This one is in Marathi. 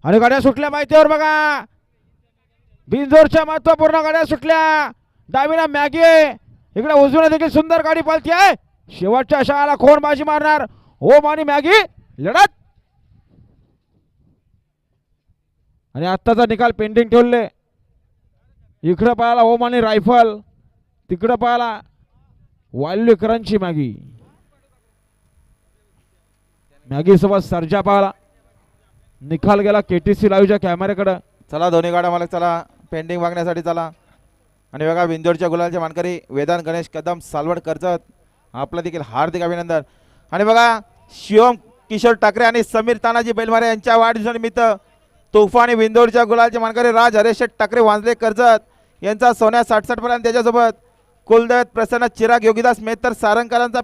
आणि गाड्या सुटल्या माहितीवर बघा. बिनजोरच्या महत्वपूर्ण गाड्या सुटल्या. डावीला मॅगी इकडे उजवीला देखील सुंदर गाडी पळती आहे. शेवटच्या शाळाला कोण बाजी मारणार. ओम आणि मॅगी लढत. आणि आत्ताचा निकाल पेंडिंग ठेवले. इकडे पाहायला ओम आणि रायफल, तिकडे पाहायला वाल्यकरांची मॅगी. मॅगी सोबत सर्जा पाहायला. निकाल गेला केटीसी लाईव्हच्या कॅमेऱ्याकडे. चला दोन्ही गाड्या मालक चला पेंडिंग मागण्यासाठी चला. आणि बघा बिंदोडच्या गुलालचे मानकरी वेदांत गणेश कदम सालवड कर्जत आपलं देखील हार्दिक अभिनंदन. आणि बघा शिवम किशोर ठाकरे आणि समीर तानाजी बैलमारे यांच्या वाढदिवसानिमित्त तोफा आणि बिंदोडच्या गुलालचे मानकरी राज हरेश ठाकरे वांजले कर्जत यांचा सोन्या 67 पर्यंत त्याच्यासोबत कुलदैवत प्रसन्न चिराग योगीदास मेहतर सारंगकरांचा